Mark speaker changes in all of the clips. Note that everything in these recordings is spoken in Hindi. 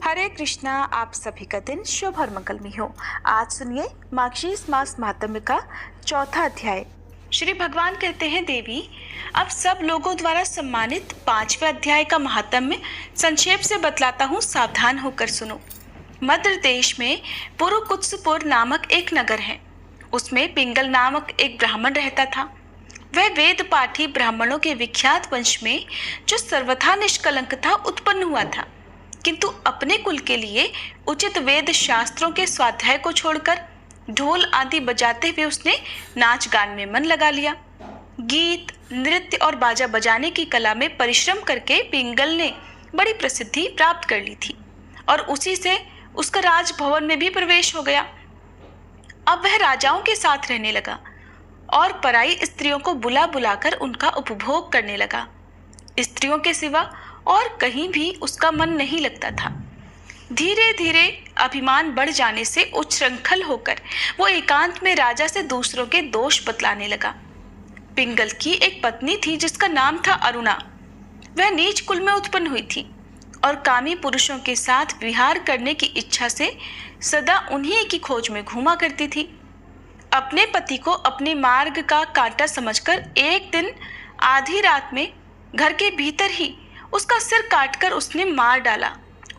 Speaker 1: हरे कृष्णा। आप सभी का दिन शुभ और मंगलमय हो। आज सुनिए मार्गशीर्ष मास महात्म्य का चौथा अध्याय। श्री भगवान कहते हैं, देवी अब सब लोगों द्वारा सम्मानित पांचवें अध्याय का महात्म्य संक्षेप से बतलाता हूँ, सावधान होकर सुनो। मध्य देश में पुरुकुत्सपुर नामक एक नगर है। उसमें पिंगल नामक एक ब्राह्मण रहता था। वह वेद पाठी ब्राह्मणों के विख्यात वंश में जो सर्वथा निष्कलंक था उत्पन्न हुआ था, किंतु अपने कुल के लिए उचित वेद शास्त्रों के स्वाध्याय को छोड़कर ढोल आदि बजाते हुए उसने नाच गान में मन लगा लिया। गीत, नृत्य और बाजा बजाने की कला में परिश्रम करके पिंगल ने बड़ी प्रसिद्धि प्राप्त कर ली थी और उसी से उसका राजभवन में भी प्रवेश हो गया। अब वह राजाओं के साथ रहने लगा और पराई स्त्रियों को बुला बुलाकर उनका उपभोग करने लगा। स्त्रियों के सिवा और कहीं भी उसका मन नहीं लगता था। धीरे धीरे अभिमान बढ़ जाने से उच्छृंखल होकर वो एकांत में राजा से दूसरों के दोष बतलाने लगा। पिंगल की एक पत्नी थी जिसका नाम था अरुणा। वह नीच कुल में उत्पन्न हुई थी और कामी पुरुषों के साथ विहार करने की इच्छा से सदा उन्हीं की खोज में घूमा करती थी। अपने पति को अपने मार्ग का कांटा समझकर एक दिन आधी रात में घर के भीतर ही उसका सिर काटकर उसने मार डाला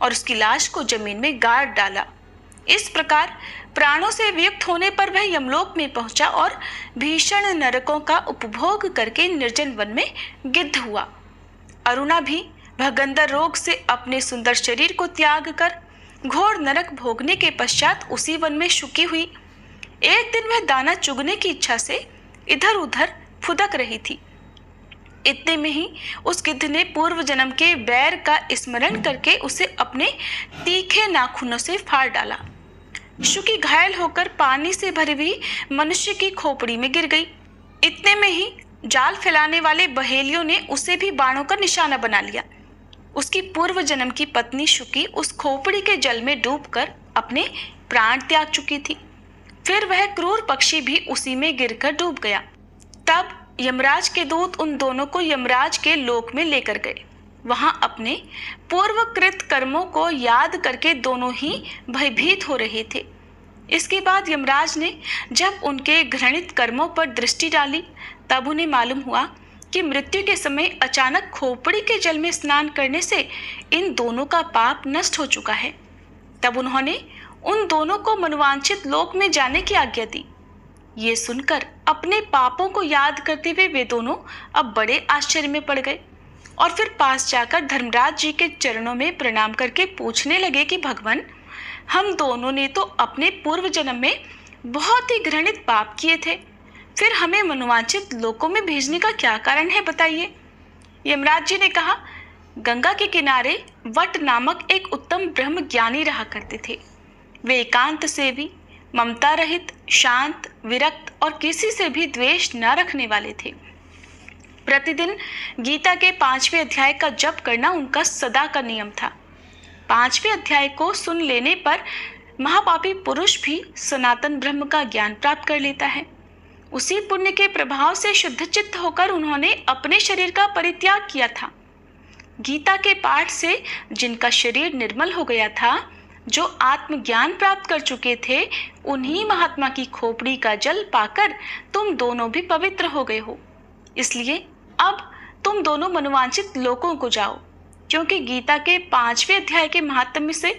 Speaker 1: और उसकी लाश को जमीन में गाड़ डाला। इस प्रकार प्राणों से वियुक्त होने पर वह यमलोक में पहुंचा और भीषण नरकों का उपभोग करके निर्जन वन में गिद्ध हुआ। अरुणा भी भगंदर रोग से अपने सुंदर शरीर को त्याग कर घोर नरक भोगने के पश्चात उसी वन में शुकी हुई। एक दिन वह दाना चुगने की इच्छा से इधर उधर फुदक रही थी। इतने में ही उस गिद्ध ने पूर्व जन्म के बैर का स्मरण करके उसे अपने तीखे नाखूनों से फाड़ डाला। शुकी घायल होकर पानी से भरी हुई मनुष्य की खोपड़ी में गिर गई। इतने में ही जाल फैलाने वाले बहेलियों ने उसे भी बाणों का निशाना बना लिया। उसकी पूर्व जन्म की पत्नी शुकी उस खोपड़ी के जल में डूबकर अपने प्राण त्याग चुकी थी। फिर वह क्रूर पक्षी भी उसी में गिरकर डूब गया। तब यमराज के दूत उन दोनों को यमराज के लोक में लेकर गए। वहां अपने पूर्वकृत कर्मों को याद करके दोनों ही भयभीत हो रहे थे। इसके बाद यमराज ने जब उनके घृणित कर्मों पर दृष्टि डाली तब उन्हें मालूम हुआ कि मृत्यु के समय अचानक खोपड़ी के जल में स्नान करने से इन दोनों का पाप नष्ट हो चुका है। तब उन्होंने उन दोनों को मनवांछित लोक में जाने की आज्ञा दी। ये सुनकर अपने पापों को याद करते हुए वे दोनों अब बड़े आश्चर्य में पड़ गए और फिर पास जाकर धर्मराज जी के चरणों में प्रणाम करके पूछने लगे कि भगवान, हम दोनों ने तो अपने पूर्व जन्म में बहुत ही घृणित पाप किए थे, फिर हमें मनोवांछित लोकों में भेजने का क्या कारण है, बताइए। यमराज जी ने कहा, गंगा के किनारे वट नामक एक उत्तम ब्रह्म ज्ञानी रहा करते थे। वे एकांत से भी ममता रहित, शांत, विरक्त और किसी से भी द्वेष न रखने वाले थे। प्रतिदिन गीता के 5वें अध्याय का जप करना उनका सदा का नियम था। 5वें अध्याय को सुन लेने पर महापापी पुरुष भी सनातन ब्रह्म का ज्ञान प्राप्त कर लेता है। उसी पुण्य के प्रभाव से शुद्ध चित्त होकर उन्होंने अपने शरीर का परित्याग किया था। गीता के पाठ से जिनका शरीर निर्मल हो गया था, जो आत्मज्ञान प्राप्त कर चुके थे, उन्हीं महात्मा की खोपड़ी का जल पाकर तुम दोनों भी पवित्र हो गए हो। इसलिए अब तुम दोनों मनोवांछित लोकों को जाओ, क्योंकि गीता के 5वें अध्याय के महात्म्य से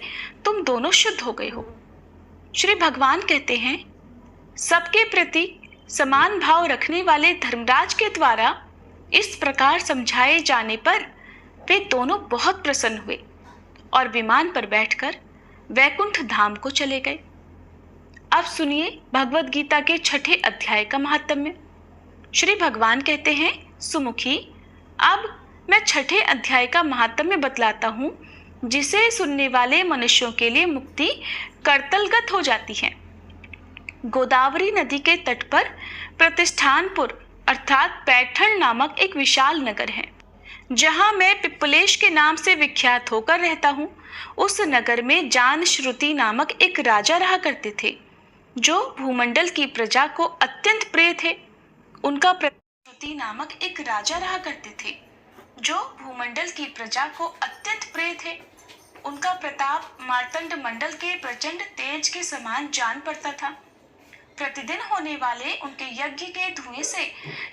Speaker 1: तुम दोनों शुद्ध हो गए हो। श्री भगवान कहते हैं, सबके प्रति समान भाव रखने वाले धर्मराज के द्वारा इस प्रकार समझाए जाने पर वे दोनों बहुत प्रसन्न हुए और विमान पर बैठकर वैकुंठ धाम को चले गए। अब सुनिए भगवद गीता के 6ठे अध्याय का महात्म्य। श्री भगवान कहते हैं, सुमुखी, अब मैं 6ठे अध्याय का महात्म्य बतलाता हूँ, जिसे सुनने वाले मनुष्यों के लिए मुक्ति करतलगत हो जाती है। गोदावरी नदी के तट पर प्रतिष्ठानपुर अर्थात पैठण नामक एक विशाल नगर है, जहां मैं पिप्पलेश के नाम से विख्यात होकर रहता हूँ। उस नगर में जान श्रुति नामक एक राजा रहा करते थे, जो भूमंडल की प्रजा को अत्यंत प्रिय थे। उनका श्रुति नामक एक राजा रहा करते थे, जो भूमंडल की प्रजा को अत्यंत प्रिय थे। उनका प्रताप मार्तंड मंडल के प्रचंड तेज के समान जान पड़ता था। प्रतिदिन होने वाले उनके यज्ञ के धुएं से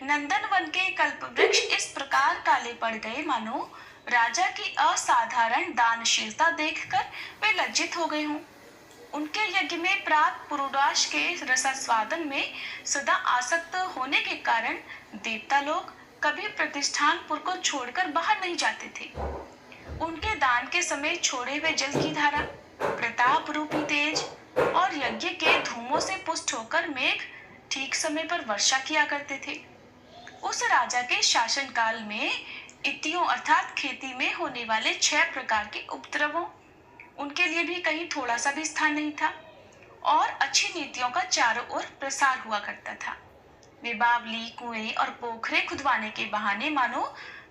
Speaker 1: नंदन वन के कल्प वृक्ष इस प्रकार काले पड़ गए मानो राजा की असाधारण दानशीलता देखकर वे लज्जित हो गए हों। उनके यज्ञ में प्रात पुरुडाश के रसास्वादन में सदा आसक्त होने के कारण देवता लोग कभी प्रतिष्ठानपुर को छोड़कर बाहर नहीं जाते थे। उनके दान के समय छोड़े हुए जल की धारा, प्रताप रूपी तेज और यज्ञ के धूमों से पुष्ट होकर मेघ ठीक समय पर वर्षा किया करते थे। उस राजा के शासन काल में इतियों अर्थात खेती में होने वाले 6 प्रकार के उपद्रवों, उनके लिए भी कहीं थोड़ा सा भी स्थान नहीं था और अच्छी नीतियों का चारों ओर प्रसार हुआ करता था। वे बावली, कुएं और पोखरे खुदवाने के बहाने मानो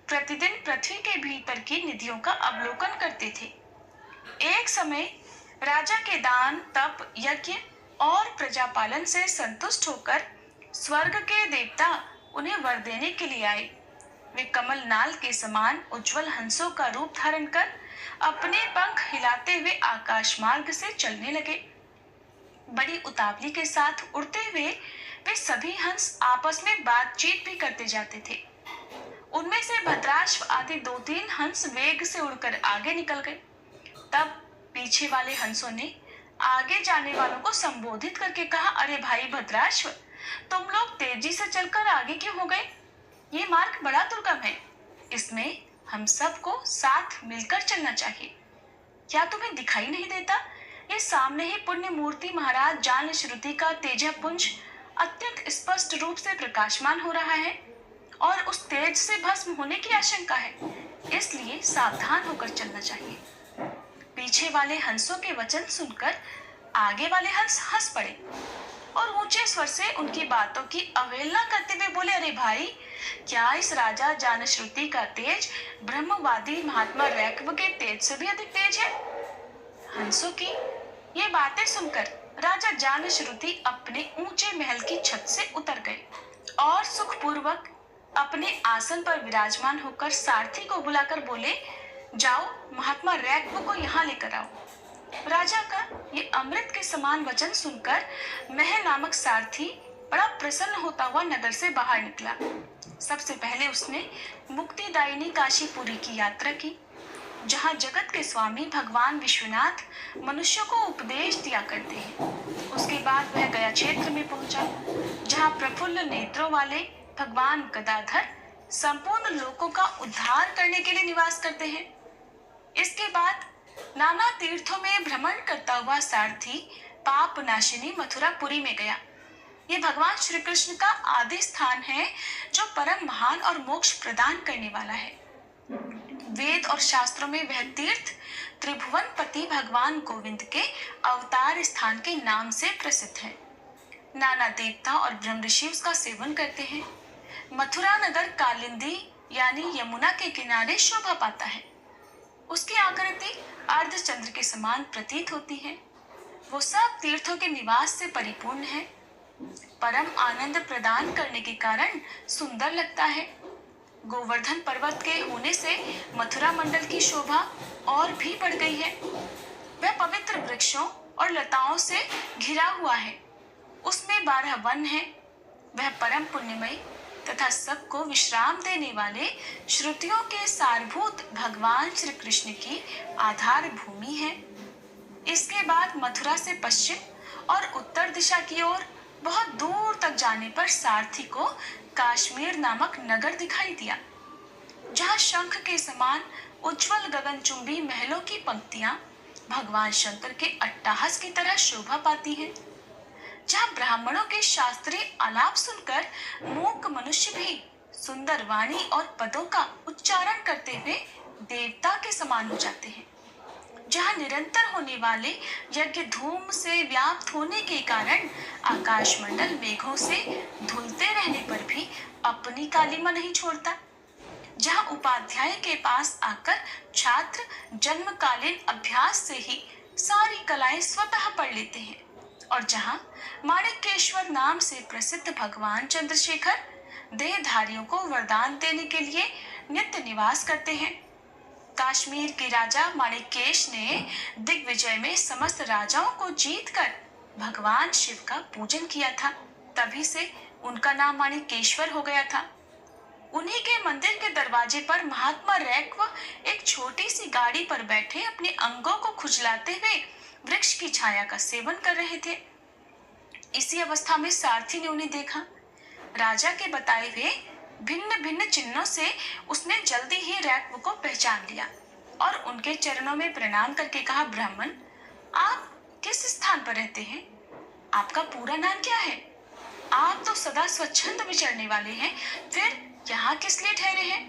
Speaker 1: प्रतिदिन पृथ्वी के भीतर की निधियों का अवलोकन करते थे। एक समय राजा के दान, तप, यज्ञ और प्रजापालन से संतुष्ट होकर स्वर्ग के देवता उन्हें वर देने के लिए आए। वे कमल नाल के समान उज्जवल हंसों का रूप धारण कर अपने पंख हिलाते हुए आकाश मार्ग से चलने लगे। बड़ी उतावली के साथ उड़ते हुए वे सभी हंस आपस में बातचीत भी करते जाते थे। उनमें से भद्राश्व आदि 2-3 हंस वेग से उड़कर आगे निकल गए। तब पीछे वाले हंसों ने आगे जाने वालों को संबोधित करके कहा, अरे भाई भद्राश्व, तुम लोग तेजी से चलकर आगे क्यों हो गए? ये मार्ग बड़ा दुर्गम है, इसमें हम सबको साथ मिलकर चलना चाहिए। क्या तुम्हें दिखाई नहीं देता? ये सामने ही पुण्य मूर्ति महाराज जान श्रुति का तेजपुंज अत्यंत स्पष्ट रूप से प्रकाशमान हो रहा है और उस तेज से भस्म होने की आशंका है, इसलिए सावधान होकर चलना चाहिए। पीछे वाले हंसों के वचन सुनकर आगे वाले हंस हंस पड़े और ऊंचे स्वर से उनकी बातों की अवहेलना करते हुए बोले, अरे भाई, क्या इस राजा जानश्रुति का तेज ब्रह्मवादी महात्मा रैक्व के तेज से भी अधिक तेज है? हंसों की ये बातें सुनकर राजा जानश्रुति अपने ऊंचे महल की छत से उतर गए और सुखपूर्वक अपने आसन पर विराजमान होकर सारथी को बुलाकर बोले, जाओ महात्मा रैक्व को यहाँ लेकर आओ। राजा का ये अमृत के समान वचन सुनकर महल नामक सारथी बड़ा प्रसन्न होता हुआ नगर से बाहर निकला। सबसे पहले उसने मुक्तिदायिनी काशीपुरी की यात्रा की, जहाँ जगत के स्वामी भगवान विश्वनाथ मनुष्यों को उपदेश दिया करते हैं। उसके बाद वह गया क्षेत्र में पहुंचा, जहाँ प्रफुल्ल नेत्रों वाले भगवान गदाधर संपूर्ण लोकों का उद्धार करने के लिए निवास करते हैं। इसके बाद नाना तीर्थों में भ्रमण करता हुआ सारथी पाप नाशिनी मथुरापुरी में गया। ये भगवान श्री कृष्ण का आदि स्थान है, जो परम महान और मोक्ष प्रदान करने वाला है। वेद और शास्त्रों में वह तीर्थ त्रिभुवनपति भगवान गोविंद के अवतार स्थान के नाम से प्रसिद्ध है। नाना देवता और ब्रह्म ऋषि उसका सेवन करते हैं। मथुरा नगर कालिंदी यानी यमुना के किनारे शोभा पाता है। उसकी आकृति अर्धचंद्र के समान प्रतीत होती है। वो सब तीर्थों के निवास से परिपूर्ण है। परम आनंद प्रदान करने के कारण सुंदर लगता है। गोवर्धन पर्वत के होने से मथुरा मंडल की शोभा और भी बढ़ गई है। वह पवित्र वृक्षों और लताओं से घिरा हुआ है। उसमें 12 वन है। वह परम पुण्यमयी तथा सबको विश्राम देने वाले श्रुतियों के सारभूत भगवान श्री कृष्ण की आधार भूमि है। इसके बाद मथुरा से पश्चिम और उत्तर दिशा की ओर बहुत दूर तक जाने पर सारथी को काश्मीर नामक नगर दिखाई दिया, जहाँ शंख के समान उज्जवल गगनचुंबी महलों की पंक्तियां भगवान शंकर के अट्टहास की तरह शोभा पाती हैं, जहाँ ब्राह्मणों के शास्त्रीय आलाप सुनकर मूक मनुष्य भी सुंदर वाणी और पदों का उच्चारण करते हुए देवता के समान हो जाते हैं, जहाँ निरंतर होने वाले यज्ञ धूम से व्याप्त होने के कारण आकाश मंडल मेघों से धुलते रहने पर भी अपनी कालिमा नहीं छोड़ता, जहाँ उपाध्याय के पास आकर छात्र जन्मकालीन अभ्यास से ही सारी कलाएं स्वतः पढ़ लेते हैं, और जहाँ माणिकेश्वर नाम से प्रसिद्ध भगवान चंद्रशेखर देहधारियों को वरदान देने के लिए नित्य निवास करते हैं। कश्मीर के राजा माणिकेश ने दिग्विजय में समस्त राजाओं को जीतकर भगवान शिव का पूजन किया था। तभी से उनका नाम माणिकेश्वर हो गया था। उन्हीं के मंदिर के दरवाजे पर महात्मा रैक्व एक छोटी सी गाड़ी पर बैठे अपने अंगों को खुजलाते हुए वृक्ष की छाया का सेवन कर रहे थे। इसी अवस्था में सारथी ने उन्हें देखा। राजा के बताए हुए भिन्न भिन्न चिन्हों से उसने जल्दी ही रैक्व को पहचान लिया और उनके चरणों में प्रणाम करके कहा, ब्राह्मण, आप किस स्थान पर रहते हैं? आपका पूरा नाम क्या है? आप तो सदा स्वच्छंद विचरने वाले हैं, फिर यहाँ किस लिए ठहरे हैं?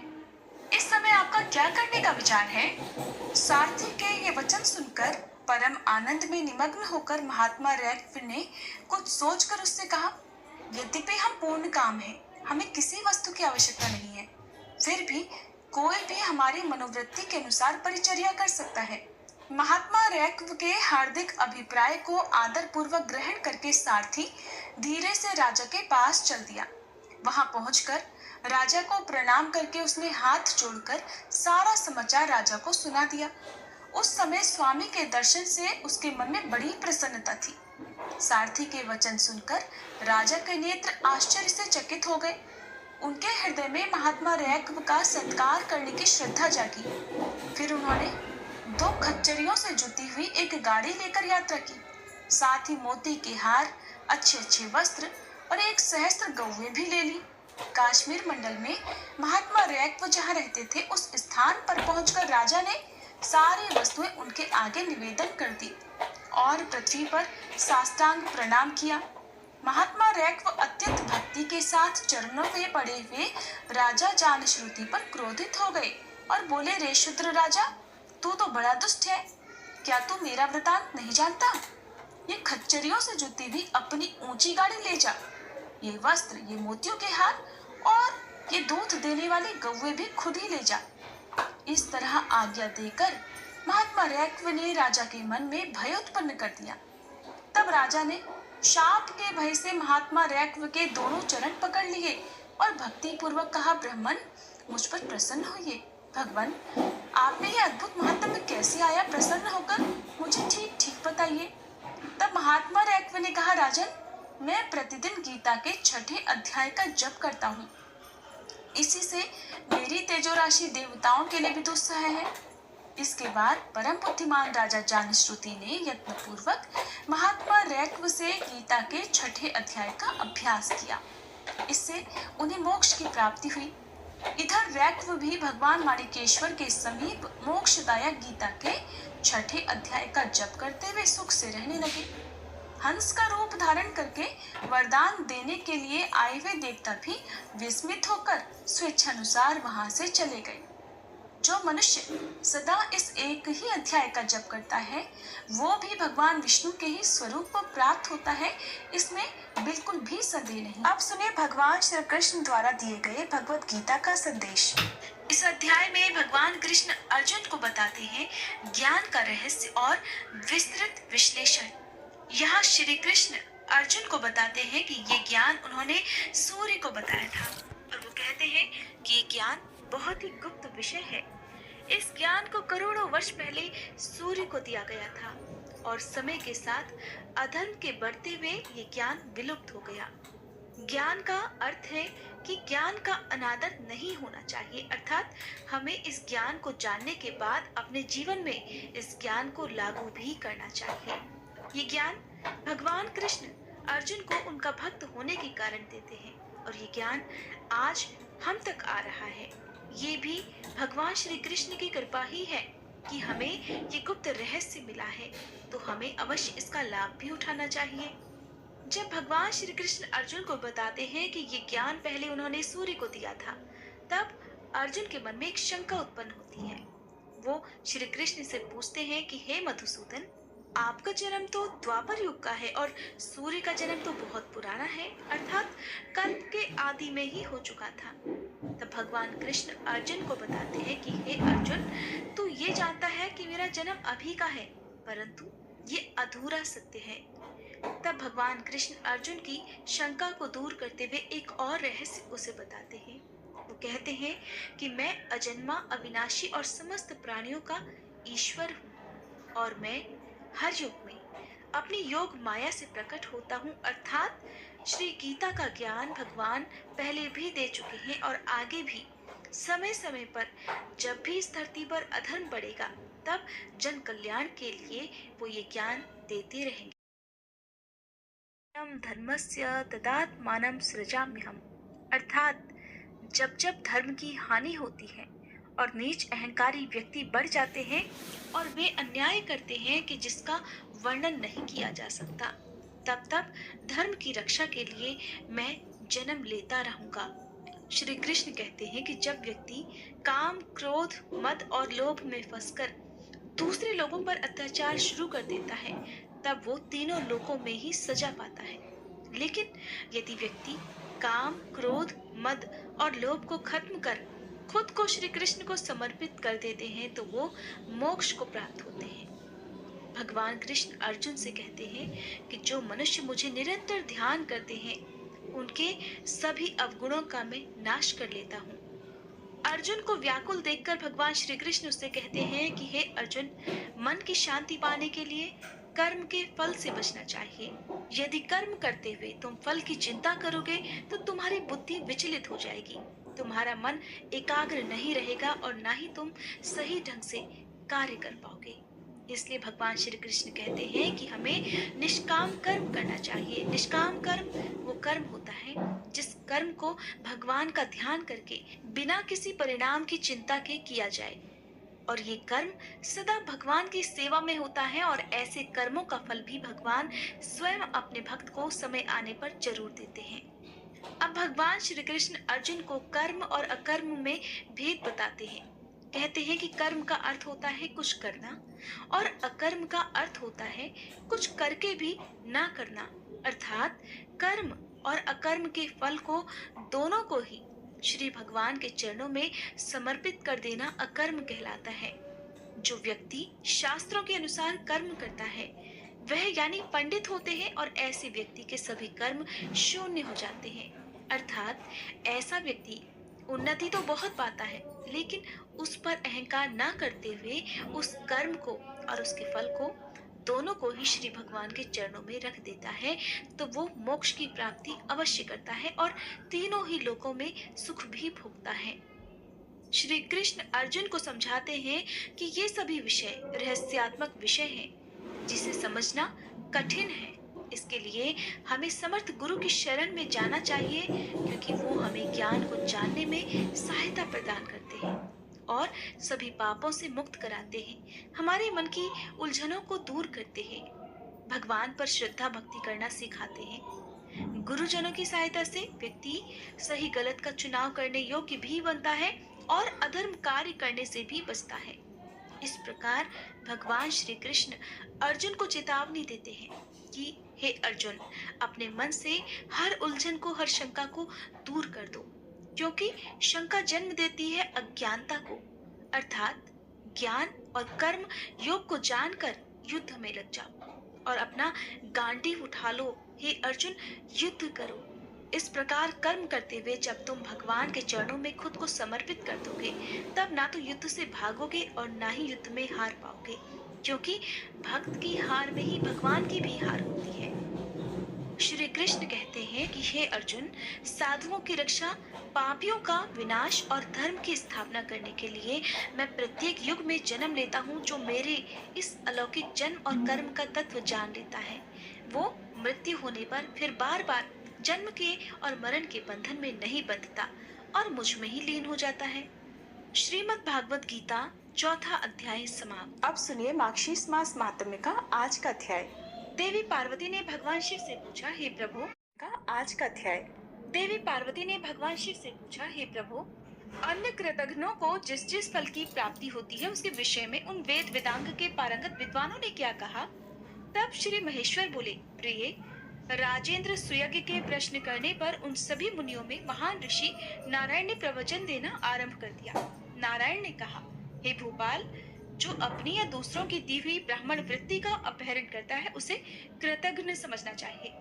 Speaker 1: इस समय आपका क्या करने का विचार है? सारथी के ये वचन सुनकर परम आनंद में निमग्न होकर महात्मा रैक्व ने कुछ सोचकर उससे कहा, यद्यपि हम पूर्ण काम हैं, हमें किसी वस्तु की आवश्यकता नहीं है, फिर भी कोई भी हमारी मनोवृत्ति के अनुसार परिचर्या कर सकता है। महात्मा रैक्व के हार्दिक अभिप्राय को आदर पूर्वक ग्रहण करके सारथी धीरे से राजा के पास चल दिया। वहां पहुंचकर राजा को प्रणाम करके उसने हाथ जोड़कर सारा समाचार राजा को सुना दिया। उस समय स्वामी के दर्शन से उसके मन में बड़ी प्रसन्नता थी। सारथी के वचन सुनकर राजा के नेत्र आश्चर्य से चकित हो गए। उनके हृदय में महात्मा रैक्व का सत्कार करने की श्रद्धा जागी। फिर उन्होंने 2 खच्चरियों से जुटी हुई एक गाड़ी लेकर यात्रा की। साथ ही मोती के हार, अच्छे अच्छे वस्त्र और एक सहस्त्र गौएं भी ले ली। कश्मीर मंडल में महात्मा रैक्व जहाँ रहते थे, उस स्थान पर पहुंचकर राजा ने सारी वस्तुएं उनके आगे निवेदन कर दी और पृथ्वी पर साष्टांग प्रणाम किया। महात्मा रैक्व अत्यंत भक्ति के साथ चरणों में पड़े हुए राजा जानश्रुति पर क्रोधित हो गए और बोले, रे शूद्र राजा, तू तो बड़ा दुष्ट है, क्या तू मेरा वृतांत नहीं जानता? ये खच्चरियों से जुटी हुई अपनी ऊंची गाड़ी ले जा, ये वस्त्र, ये मोतियों के हार और ये दूध देने वाली गौएं भी खुद ही ले जा। इस तरह आज्ञा देकर महात्मा रैक्व ने राजा के मन में भय उत्पन्न कर दिया। तब राजा ने शाप के भय से महात्मा रैक्व के दोनों चरण पकड़ लिए और भक्ति पूर्वक कहा, ब्राह्मण, मुझ पर प्रसन्न होइए। भगवान, आपने ये अद्भुत महात्म्य कैसे आया? प्रसन्न होकर मुझे ठीक ठीक बताइए। तब महात्मा रैक्व ने कहा, राजन, मैं प्रतिदिन गीता के 6ठे अध्याय का जप करता हूँ। इसी से मेरी तेजो राशि देवताओं के लिए भी दुस्सह है। इसके बाद परम बुद्धिमान राजा जानश्रुति ने यत्न पूर्वक महात्मा रैक्व से गीता के 6ठे अध्याय का अभ्यास किया। इससे उन्हें मोक्ष की प्राप्ति हुई। इधर रैक्व भी भगवान माणिकेश्वर के समीप मोक्षदायक गीता के 6ठे अध्याय का जप करते हुए सुख से रहने लगे। हंस का रूप धारण करके वरदान देने के लिए आए हुए देवता भी विस्मित होकर स्वेच्छानुसार वहां से चले गए। जो मनुष्य सदा इस एक ही अध्याय का जप करता है, वो भी भगवान विष्णु के ही स्वरूप को प्राप्त होता है, इसमें बिल्कुल भी संदेह नहीं। अब सुनिए भगवान श्री कृष्ण द्वारा दिए गए भगवत गीता का संदेश। इस अध्याय में भगवान कृष्ण अर्जुन को बताते हैं ज्ञान का रहस्य और विस्तृत विश्लेषण। यहाँ श्री कृष्ण अर्जुन को बताते हैं कि ये ज्ञान उन्होंने सूर्य को बताया था और वो कहते हैं कि ये ज्ञान बहुत ही गुप्त विषय है। इस ज्ञान को करोड़ों वर्ष पहले सूर्य को दिया गया था और समय के साथ अधर्म के बढ़ते हुए ये ज्ञान विलुप्त हो गया। ज्ञान का अर्थ है कि ज्ञान का अनादर नहीं होना चाहिए, अर्थात हमें इस ज्ञान को जानने के बाद अपने जीवन में इस ज्ञान को लागू भी करना चाहिए। ये ज्ञान भगवान कृष्ण अर्जुन को उनका भक्त होने के कारण देते हैं और ये ज्ञान आज हम तक आ रहा है। ये भी भगवान श्री कृष्ण की कृपा ही है कि हमें ये गुप्त रहस्य मिला है, तो हमें अवश्य इसका लाभ भी उठाना चाहिए। जब भगवान श्री कृष्ण अर्जुन को बताते हैं कि ये ज्ञान पहले उन्होंने सूर्य को दिया था, तब अर्जुन के मन में एक शंका उत्पन्न होती है। वो श्री कृष्ण से पूछते हैं कि हे मधुसूदन, आपका जन्म तो द्वापर युग का है और सूर्य का जन्म तो बहुत पुराना है, अर्थात कल्प के आदि में ही हो चुका था। तब भगवान कृष्ण अर्जुन को बताते हैं कि हे अर्जुन, तू ये जानता है कि मेरा जन्म अभी का है, परंतु ये अधूरा सत्य है। तब भगवान कृष्ण अर्जुन की शंका को दूर करते हुए एक और रहस्य उसे बताते हैं। वो कहते हैं कि मैं अजन्मा, अविनाशी और समस्त प्राणियों का ईश्वर हूँ और मैं हर युग में अपनी योग माया से प्रकट होता हूँ। अर्थात श्री गीता का ज्ञान भगवान पहले भी दे चुके हैं और आगे भी समय समय पर जब भी इस धरती पर अधर्म बढ़ेगा तब जन कल्याण के लिए वो ये ज्ञान देते रहेंगे। धर्मस्य तदात्मानं सृजाम्यहम्। अर्थात जब जब धर्म की हानि होती है और नीच अहंकारी व्यक्ति बढ़ जाते हैं और वे अन्याय करते हैं कि जिसका वर्णन नहीं किया जा सकता, तब तब धर्म की रक्षा के लिए मैं जन्म लेता रहूंगा। श्री कृष्ण कहते हैं कि जब व्यक्ति काम, क्रोध, मद और लोभ में फंसकर दूसरे लोगों पर अत्याचार शुरू कर देता है तब वो तीनों लोकों में ही सजा पाता है। लेकिन यदि व्यक्ति काम, क्रोध, मद और लोभ को खत्म कर खुद को श्री कृष्ण को समर्पित कर देते हैं तो वो मोक्ष को प्राप्त होते हैं। भगवान कृष्ण अर्जुन से कहते हैं कि जो मनुष्य मुझे निरंतर ध्यान करते हैं उनके सभी अवगुणों का मैं नाश कर लेता हूँ। अर्जुन को व्याकुल देखकर भगवान श्री कृष्ण उससे कहते हैं कि हे अर्जुन, मन की शांति पाने के लिए कर्म के फल से बचना चाहिए। यदि कर्म करते हुए तुम फल की चिंता करोगे तो तुम्हारी बुद्धि विचलित हो जाएगी, तुम्हारा मन एकाग्र नहीं रहेगा और ना ही तुम सही ढंग से कार्य कर पाओगे। इसलिए भगवान श्री कृष्ण कहते हैं कि हमें निष्काम कर्म करना चाहिए। निष्काम कर्म वो कर्म होता है जिस कर्म को भगवान का ध्यान करके बिना किसी परिणाम की चिंता के किया जाए, और ये कर्म सदा भगवान की सेवा में होता है और ऐसे कर्मों का फल भी भगवान स्वयं अपने भक्त को समय आने पर जरूर देते हैं। अब भगवान श्री कृष्ण अर्जुन को कर्म और अकर्म में भेद बताते हैं। कहते हैं कि कर्म का अर्थ होता है कुछ करना और अकर्म का अर्थ होता है कुछ करके भी ना करना। अर्थात कर्म और अकर्म के फल को दोनों को ही श्री भगवान के चरणों में समर्पित कर देना अकर्म कहलाता है। जो व्यक्ति शास्त्रों के अनुसार कर्म करता है वह यानी पंडित होते हैं और ऐसे व्यक्ति के सभी कर्म शून्य हो जाते हैं। अर्थात ऐसा व्यक्ति उन्नति तो बहुत पाता है लेकिन उस पर अहंकार ना करते हुए उस कर्म को और उसके फल को दोनों को ही श्री भगवान के चरणों में रख देता है तो वो मोक्ष की प्राप्ति अवश्य करता है और तीनों ही लोकों में सुख भी भोगता है। श्री कृष्ण अर्जुन को समझाते हैं कि ये सभी विषय रहस्यात्मक विषय हैं जिसे समझना कठिन है। इसके लिए हमें समर्थ गुरु की शरण में जाना चाहिए क्योंकि वो हमें ज्ञान को जानने में सहायता प्रदान करते हैं और सभी पापों से मुक्त कराते हैं, हमारे मन की उलझनों को दूर करते हैं, भगवान पर श्रद्धा भक्ति करना सिखाते हैं। गुरुजनों की सहायता से व्यक्ति सही गलत का चुनाव करने योग्य भी बनता है और अधर्म कार्य करने से भी बचता है। इस प्रकार भगवान श्री कृष्ण अर्जुन को चेतावनी देते हैं कि हे अर्जुन, अपने मन से हर उलझन को, हर शंका को दूर कर दो, क्योंकि शंका जन्म देती है अज्ञानता को। अर्थात ज्ञान और कर्म योग को जानकर युद्ध में लग जाओ और अपना गांडीव उठा लो। हे अर्जुन, युद्ध करो। इस प्रकार कर्म करते हुए जब तुम भगवान के चरणों में खुद को समर्पित कर दोगे तब ना तो युद्ध से भागोगे और ना ही युद्ध में हार पाओगे, क्योंकि भक्त की हार में ही भगवान की भी हार होती है। श्री कृष्ण कहते हैं कि हे अर्जुन, साधुओं की रक्षा, पापियों का विनाश और धर्म की स्थापना करने के लिए मैं प्रत्येक युग में जन्म लेता हूँ। जो मेरे इस अलौकिक जन्म और कर्म का तत्व जान लेता है वो मृत्यु होने पर फिर बार बार जन्म के और मरण के बंधन में नहीं बंधता और मुझ में ही लीन हो जाता है। श्रीमद् भागवत गीता चौथा अध्याय समाप्त। अब सुनिए मार्गशीर्ष मास महात्म्य का आज का अध्याय। देवी पार्वती ने भगवान शिव से पूछा, हे प्रभु, का आज का अध्याय। देवी पार्वती ने भगवान शिव से पूछा, हे प्रभु, अन्य कृतघ्नों को जिस जिस फल की प्राप्ति होती है उसके विषय में उन वेद वेदांग के पारंगत विद्वानों ने क्या कहा? तब श्री महेश्वर बोले, प्रिय राजेंद्र, सुयज्ञ के प्रश्न करने पर उन सभी मुनियों में महान ऋषि नारायण ने प्रवचन देना आरंभ कर दिया। नारायण ने कहा, हे भूपाल, जो अपनी या दूसरों की दी हुई ब्राह्मण वृत्ति का अपहरण करता है उसे कृतघ्न समझना चाहिए।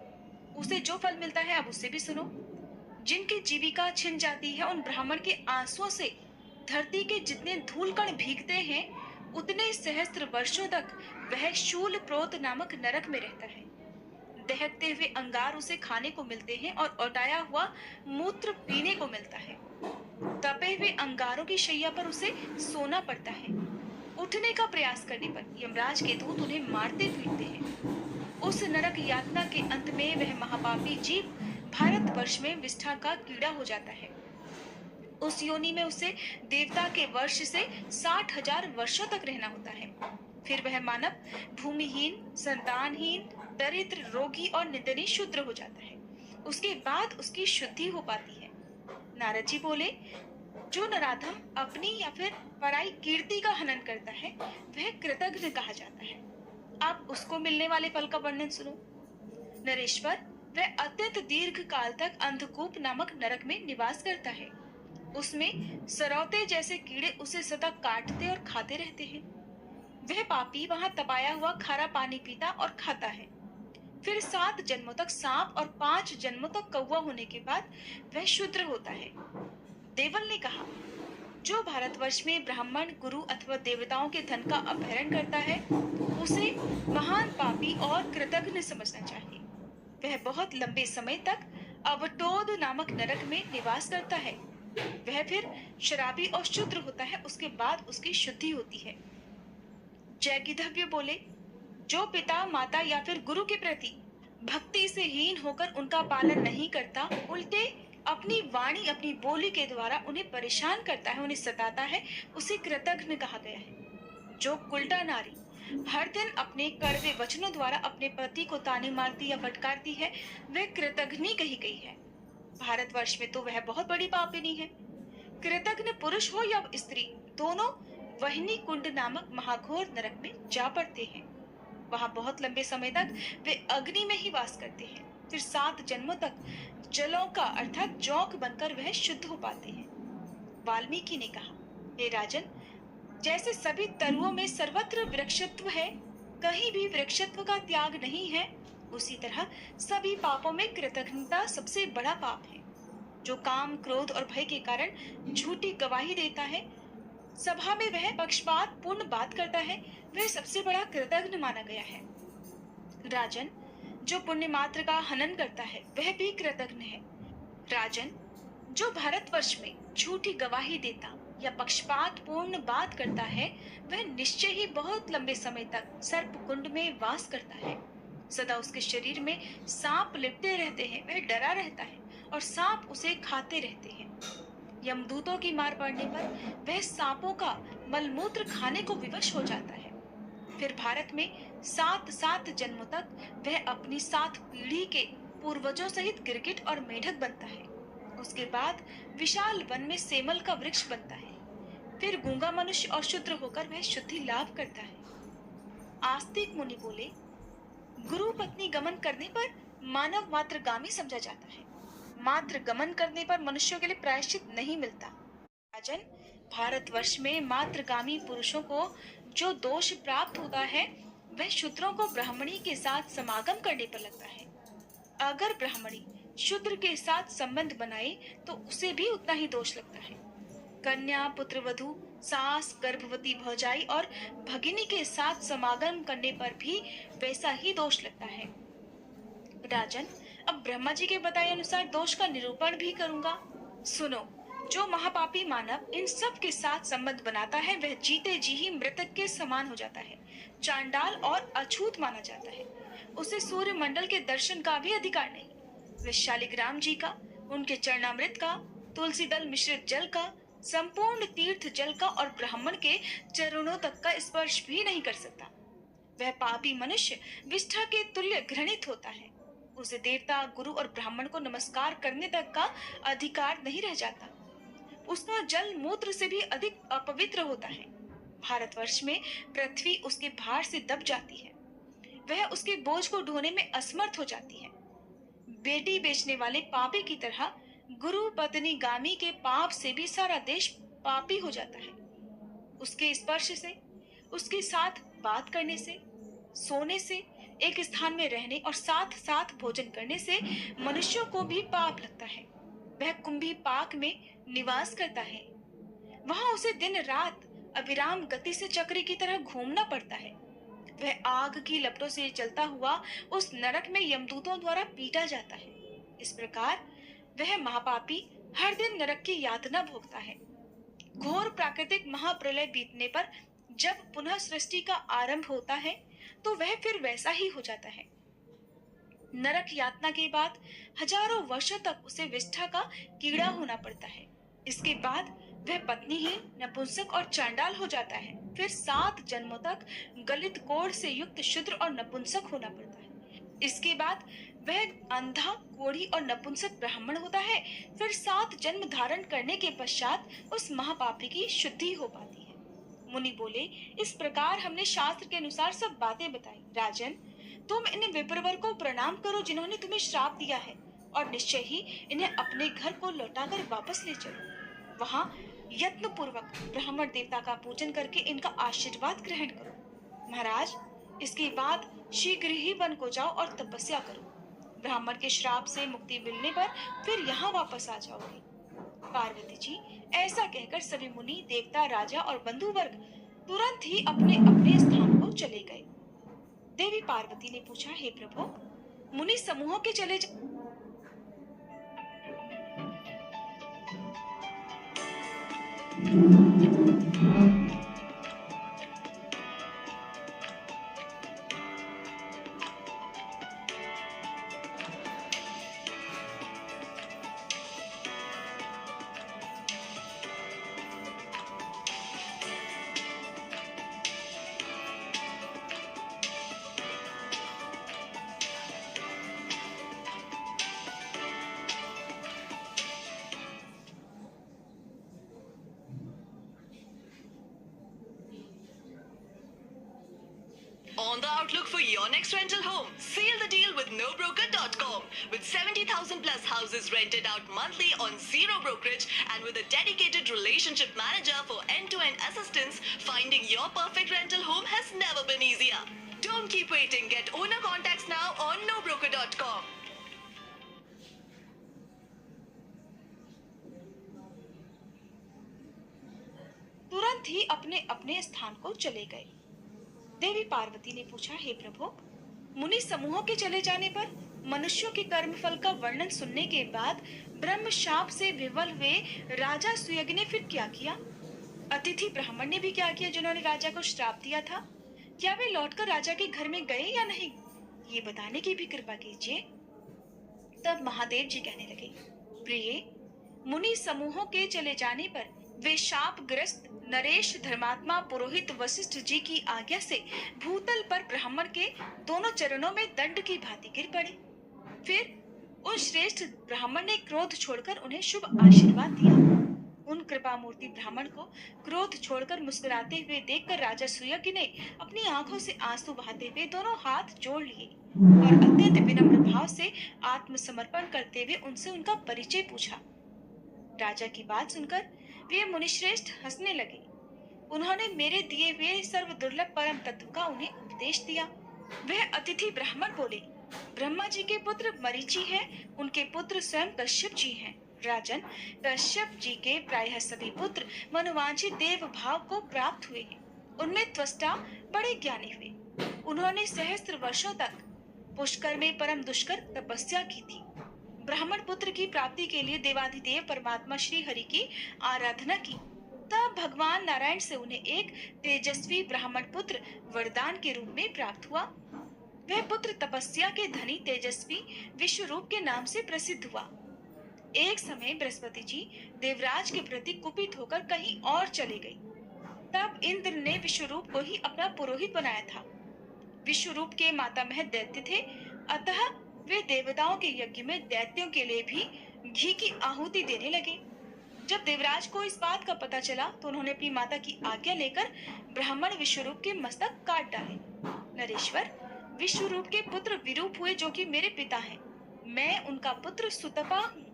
Speaker 1: उसे जो फल मिलता है अब उससे भी सुनो। जिनकी जीविका छिन जाती है, उन ब्राह्मण के आंसुओं से धरती के जितने धूल कण भीगते हैं, उतने सहस्त्र वर्षों तक वह शूल प्रोत नामक नरक में रहता है। दहकते हुए अंगार उसे खाने को मिलते हैं और औटाया हुआ मूत्र पीने को मिलता है। तपे हुए अंगारों की शैया पर उसे सोना पड़ता है। उठने का प्रयास करने पर यमराज के दूत उन्हें मारते पीटते हैं। उस नरक यातना के अंत में वह महापापी जीव भारतवर्ष में विष्ठा का कीड़ा हो जाता है। उस योनि में उसे देवता के वर्ष से 60,000 वर्षों तक रहना होता है। फिर वह मानव भूमिहीन, संतानहीन, दरिद्र, रोगी और निंदनीय शूद्र हो जाता है। उसके बाद उसकी शुद्धि हो पाती है। नारद जी बोले, जो नराधम अपनी या फिर पराई कीर्ति का हनन करता है, वह कृतघ्न कहा जाता है। अब उसको मिलने वाले फल का वर्णन सुनो। नरेश्वर, वह अत्यंत दीर्घ काल तक अंधकूप नामक नरक में निवास करता है। उसमें सरौते जैसे कीड़े उसे सदा काटते और खाते रहते हैं। वह पापी वहां तपाया हुआ खारा पानी पीता और खाता है। फिर 7 जन्मों तक सांप और 5 जन्मों तक कौवा होने के बाद वह शूद्र होता है। देवल ने कहा, जो भारतवर्ष में ब्राह्मण, गुरु अथवा देवताओं के धन का अपहरण करता है, उसे महान पापी और कृतघ्न समझना चाहिए। वह बहुत लंबे समय तक अवटोद नामक नरक में निवास करता है। वह फिर शराबी और शूद्र होता है। उसके बाद उसकी शुद्धि होती है। जयगिद्धव्य बोले, जो पिता, माता या फिर गुरु के प्रति भक्ति से हीन होकर उनका पालन नहीं करता, उल्टे अपनी वाणी, अपनी बोली के द्वारा उन्हें परेशान करता है, उन्हें सताता है, उसे कृतघ्न कहा गया है। जो उल्टा नारी हर दिन अपने कड़वे वचनों द्वारा अपने पति को ताने मारती या फटकारती है, वह कृतघ्नी कही गई है। भारतवर्ष में तो वह बहुत बड़ी पापिनी है। कृतघ्न पुरुष हो या स्त्री, दोनों वहिनी कुंड नामक महाघोर नरक में जा पड़ते हैं। वहां बहुत लंबे समय तक वे अग्नि में ही वास करते हैं। फिर 7 जन्मों तक जलों का अर्थात जौक बनकर वह शुद्ध हो पाते हैं। वाल्मीकि ने कहा, हे राजन, जैसे सभी तरुओं में सर्वत्र वृक्षत्व है, कहीं भी वृक्षत्व का त्याग नहीं है, उसी तरह सभी पापों में कृतघ्नता सबसे बड़ा पाप है। जो काम, क्रोध और भय के कारण झूठी गवाही देता है, सभा में वह पक्षपात पूर्ण बात करता है, वह सबसे बड़ा कृतघ्न माना गया है। राजन, जो पुण्य मात्र का हनन करता है, वह भी कृतघ्न है। राजन, जो भारतवर्ष में झूठी गवाही देता या पक्षपात पूर्ण बात करता है, वह निश्चय ही बहुत लंबे समय तक सर्प कुंड में वास करता है। सदा उसके शरीर में सांप लिपटे रहते हैं। वह डरा रहता है और सांप उसे खाते रहते हैं। यमदूतों की मार पड़ने पर वह सांपों का मलमूत्र खाने को विवश हो जाता है। फिर भारत में 7 जन्मों तक वह अपनी 7 पीढ़ी के पूर्वजों सहित गिरगिट और मेढक बनता है। उसके बाद विशाल वन में सेमल का वृक्ष बनता है। फिर गूंगा मनुष्य और शूद्र होकर वह शुद्धि लाभ करता है। आस्तिक मुनि बोले, गुरु पत्नी गमन करने पर मानव मात्रगामी समझा जाता है। मात्र गमन करने पर मनुष्यों के लिए प्रायश्चित नहीं मिलता। राजन, भारतवर्ष में मात्रगामी पुरुषों को जो दोष प्राप्त होता है, वह शूद्रों को ब्राह्मणी के साथ समागम करने पर लगता है। अगर ब्राह्मणी शूद्र के साथ संबंध बनाए तो उसे भी उतना ही दोष लगता है। कन्या, पुत्रवधू, सास, गर्भवती भौजाई और भगिनी के साथ समागम करने पर भी वैसा ही दोष लगता है। राजन, अब ब्रह्मा जी के बताए अनुसार दोष का निरूपण भी करूंगा। सुनो, जो महापापी मानव इन सब के साथ संबंध बनाता है, वह जीते जी ही मृतक के समान हो जाता है, चांडाल और अछूत माना जाता है। उसे सूर्य मंडल के दर्शन का भी अधिकार नहीं। वह शालिग्राम जी का, उनके चरणामृत का, तुलसी दल मिश्रित जल का, संपूर्ण तीर्थ जल का और ब्राह्मण के चरणों तक का स्पर्श भी नहीं कर सकता। वह पापी मनुष्य विष्ठा के तुल्य घृणित होता है। उसे देवता, गुरु और ब्राह्मण को नमस्कार करने तक का अधिकार नहीं रह जाता। उसका जल मूत्र से भी अधिक अपवित्र होता है। भारतवर्ष में पृथ्वी उसके भार से दब जाती है। वह उसके बोझ को ढोने में असमर्थ हो जाती है। बेटी बेचने वाले पापी की तरह गुरु पत्नी गामी के पाप से भी सारा देश पापी हो जाता है। उसके स्पर्श से, उसके साथ बात करने से, सोने से, एक स्थान में रहने और साथ साथ भोजन करने से मनुष्यों को भी पाप लगता है। वह कुंभी पाक में निवास करता है। वहां उसे दिन रात अविराम गति से चक्री की तरह घूमना पड़ता है। वह आग की लपटों से जलता हुआ उस नरक में यमदूतों द्वारा पीटा जाता है। इस प्रकार वह महापापी हर दिन नरक की यातना भोगता है। घोर प्राकृतिक महाप्रलय बीतने पर जब पुनः सृष्टि का आरंभ होता है तो वह फिर वैसा ही हो जाता है। नरक यातना के बाद हजारों वर्षों तक उसे विष्ठा का कीड़ा होना पड़ता है। इसके बाद वह पत्नीहीन, नपुंसक और चांडाल हो जाता है। फिर 7 जन्मों तक गलित कोढ़ से युक्त शूद्र और नपुंसक होना पड़ता है। इसके बाद वह अंधा, कोढ़ी और नपुंसक ब्राह्मण होता है। फिर 7 जन्म धारण करने के पश्चात उस महापापी की शुद्धि हो पाती है। मुनि बोले, इस प्रकार हमने शास्त्र के अनुसार सब बातें बताई। राजन, तुम इन विप्रवर को प्रणाम करो जिन्होंने तुम्हें श्राप दिया है, और निश्चय ही इन्हें अपने घर को लौटाकर वापस ले चलो। वहां यत्न पूर्वक ब्राह्मण देवता का पूजन करके इनका आशीर्वाद ग्रहण करो। महाराज, इसके बाद शीघ्र ही वन को जाओ और तपस्या करो। ब्राह्मण के श्राप से मुक्ति मिलने पर फिर यहाँ वापस आ जाओगे। पार्वती जी ऐसा कहकर सभी मुनि, देवता, राजा और बंधु वर्ग तुरंत ही अपने अपने स्थान को चले गए। देवी पार्वती ने पूछा, हे प्रभु, मुनि समूहों के चले
Speaker 2: On the outlook for your next rental home, seal the deal with nobroker.com. With 70,000 plus houses rented out monthly on zero brokerage and with a dedicated relationship manager for end-to-end assistance, finding your perfect rental home has never been easier. Don't keep waiting. Get owner contacts now on nobroker.com.
Speaker 1: तुरंत ही अपने अपने स्थान को चले गए। देवी पार्वती ने पूछा, हे प्रभु, मुनि समूहों के चले जाने पर मनुष्यों के कर्मफल का वर्णन सुनने के बाद ब्रह्म शाप से विवल हुए राजा सुयज्ञ ने फिर क्या किया? अतिथि ब्राह्मण ने भी क्या किया जिन्होंने राजा को श्राप दिया था? क्या वे लौटकर राजा के घर में गए या नहीं? ये बताने की भी कृपा कीजिए। तब महादेव जी कहने लगे, प्रिय, मुनि समूहों के चले जाने पर वे शापग्रस्त नरेश धर्मात्मा पुरोहित वशिष्ठ जी की आज्ञा से भूतल पर ब्राह्मण के दोनों चरणों में दंड की भांति गिर पड़े। फिर उन श्रेष्ठ ब्राह्मण ने क्रोध छोड़कर उन्हें शुभ आशीर्वाद दिया। उन कृपा मूर्ति ब्राह्मण को क्रोध छोड़कर मुस्कुराते हुए देखकर राजा सुयज्ञ ने अपनी आंखों से आंसू बहाते हुए दोनों हाथ जोड़ लिए और अत्यंत विनम्र भाव से आत्मसमर्पण करते हुए उनसे उनका परिचय पूछा। राजा की बात सुनकर वे मुनिश्रेष्ठ हंसने लगे। उन्होंने मेरे दिए हुए सर्व दुर्लभ परम तत्व का उन्हें उपदेश दिया। वह अतिथि ब्राह्मण बोले, ब्रह्मा जी के पुत्र मरीचि हैं, उनके पुत्र स्वयं कश्यप जी हैं। राजन, कश्यप जी के प्रायः सभी पुत्र मनोवांछित देव भाव को प्राप्त हुए हैं। उनमें त्वष्टा बड़े ज्ञानी हुए। उन्होंने सहस्त्र वर्षों तक पुष्कर में परम दुष्कर तपस्या की थी। ब्राह्मण पुत्र की प्राप्ति के लिए देवाधिदेव परमात्मा श्री हरि की आराधना की। तब भगवान नारायण से उन्हें एक तेजस्वी ब्राह्मण पुत्र वरदान के रूप में प्राप्त हुआ। वह पुत्र तपस्या के धनी तेजस्वी विश्वरूप के नाम से प्रसिद्ध हुआ। एक समय बृहस्पति जी देवराज के प्रति कुपित होकर कहीं और चले गए। तब इंद्र ने विश्वरूप को ही अपना पुरोहित बनाया था। विश्वरूप के मातामह दैत्य थे, अतः वे देवताओं के यज्ञ में दैत्यों के लिए भी घी की आहुति देने लगे। जब देवराज को इस बात का पता चला तो उन्होंने अपनी माता की आज्ञा लेकर ब्राह्मण विश्वरूप के मस्तक काट डाले। नरेश्वर, विश्वरूप के पुत्र विरूप हुए जो कि मेरे पिता हैं। मैं उनका पुत्र सुतपा हूँ।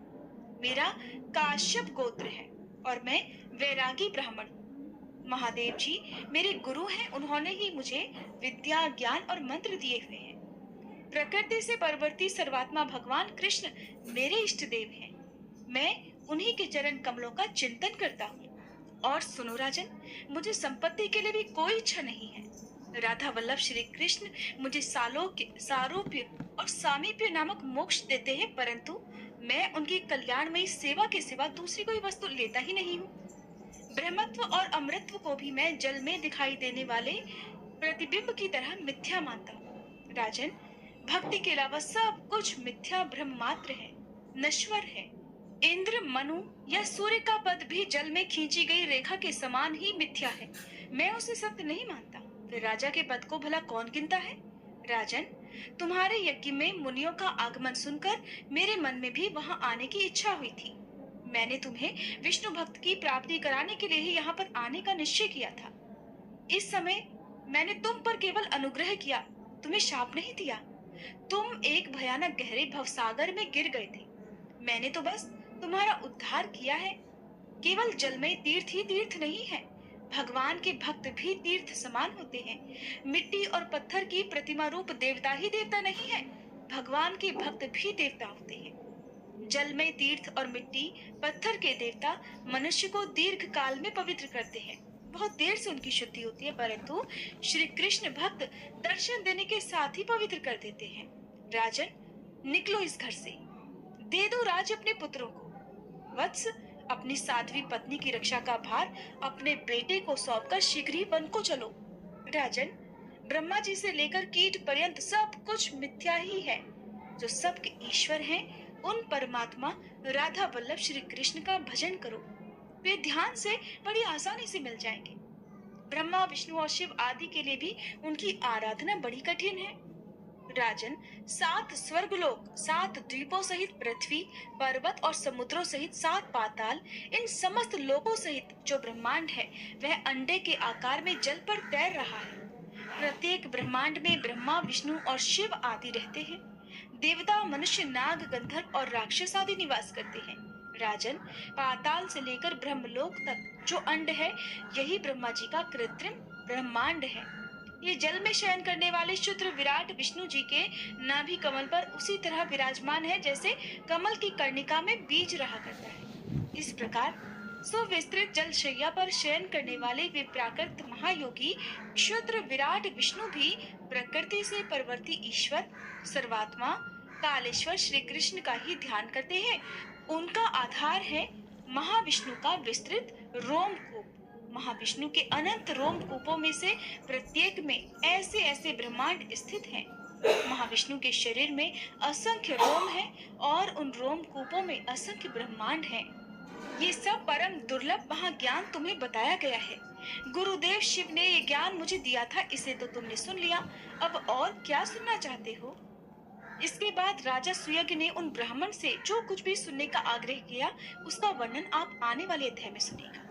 Speaker 1: मेरा काश्यप गोत्र है और मैं वैरागी ब्राह्मण हूँ। महादेव जी मेरे गुरु हैं। उन्होंने ही मुझे विद्या, ज्ञान और मंत्र दिए हुए हैं। प्रकृति से परवर्ती सर्वात्मा भगवान कृष्ण मेरे इष्ट देव हैं। मैं उन्हीं के चरण कमलों का चिंतन करता हूँ। और सुनो राजन, मुझे संपत्ति के लिए भी कोई इच्छा नहीं है। राधा वल्लभ श्री कृष्ण मुझे सारोप्य और सामीप्य नामक मोक्ष देते हैं, परंतु मैं उनकी कल्याणमयी सेवा के सिवा दूसरी कोई वस्तु लेता ही नहीं हूँ। ब्रह्मत्व और अमृतत्व को भी मैं जल में दिखाई देने वाले प्रतिबिंब की तरह मिथ्या मानता हूँ। राजन, भक्ति के अलावा सब कुछ मिथ्या भ्रम मात्र है, नश्वर है। इंद्र, मनु या सूर्य का पद भी जल में खींची गई रेखा के समान ही मिथ्या है। मैं उसे सत्य नहीं मानता। फिर राजा के पद को भला कौन गिनता है? राजन, तुम्हारे यज्ञ में मुनियों का आगमन सुनकर मेरे मन में भी वहां आने की इच्छा हुई थी। मैंने तुम्हें विष्णु भक्त की प्राप्ति कराने के लिए ही यहाँ पर आने का निश्चय किया था। इस समय मैंने तुम पर केवल अनुग्रह किया, तुम्हें शाप नहीं दिया। तुम एक भयानक गहरे भवसागर में गिर गए थे, मैंने तो बस तुम्हारा उद्धार किया है। केवल जलमय तीर्थ ही तीर्थ नहीं है, भगवान के भक्त भी तीर्थ समान होते हैं। मिट्टी और पत्थर की प्रतिमा रूप देवता ही देवता नहीं है, भगवान के भक्त भी देवता होते हैं। जलमय तीर्थ और मिट्टी पत्थर के देवता मनुष्य को दीर्घ काल में पवित्र करते हैं, बहुत देर से उनकी शुद्धि होती है, परंतु श्री कृष्ण भक्त दर्शन देने के साथ ही पवित्र कर देते हैं। राजन, निकलो इस घर से, दे दो राज अपने पुत्रों को। वत्स, अपनी साध्वी पत्नी की रक्षा का भार अपने बेटे को सौंपकर शीघ्र ही वन को चलो। राजन, ब्रह्मा जी से लेकर कीट पर्यंत सब कुछ मिथ्या ही है। जो सबके ईश्वर हैं, उन परमात्मा राधा वल्लभ श्री कृष्ण का भजन करो, वे ध्यान से बड़ी आसानी से मिल जाएंगे। ब्रह्मा, विष्णु और शिव आदि के लिए भी उनकी आराधना बड़ी कठिन है। राजन, 7 स्वर्गलोक, 7 द्वीपों सहित पृथ्वी, पर्वत और समुद्रों सहित 7 पाताल, इन समस्त लोकों सहित जो ब्रह्मांड है वह अंडे के आकार में जल पर तैर रहा है। प्रत्येक ब्रह्मांड में ब्रह्मा, विष्णु और शिव आदि रहते हैं। देवता, मनुष्य, नाग, गंधर्व और राक्षस आदि निवास करते हैं। राजन, पाताल से लेकर ब्रह्मलोक तक जो अंड है, यही ब्रह्मा जी का कृत्रिम ब्रह्मांड है। ये जल में शयन करने वाले शुद्र विराट विष्णु जी के नाभि कमल पर उसी तरह विराजमान है जैसे कमल की कर्णिका में बीज रहा करता है। इस प्रकार सुविस्तृत जल शैया पर शयन करने वाले वे प्राकृत महायोगी क्षुद्र विराट विष्णु भी प्रकृति से परवर्ती ईश्वर, सर्वात्मा, कालेश्वर श्री कृष्ण का ही ध्यान करते हैं। उनका आधार है महाविष्णु का विस्तृत रोमकूप। महाविष्णु के अनंत रोम कूपों में से प्रत्येक में ऐसे ऐसे ब्रह्मांड स्थित हैं। महाविष्णु के शरीर में असंख्य रोम हैं और उन रोम कूपों में असंख्य ब्रह्मांड हैं। ये सब परम दुर्लभ महाज्ञान तुम्हें बताया गया है। गुरुदेव शिव ने ये ज्ञान मुझे दिया था, इसे तो तुमने सुन लिया, अब और क्या सुनना चाहते हो? इसके बाद राजा सुयज्ञ ने उन ब्राह्मण से जो कुछ भी सुनने का आग्रह किया, उसका वर्णन आप आने वाले अध्याय में सुनिएगा।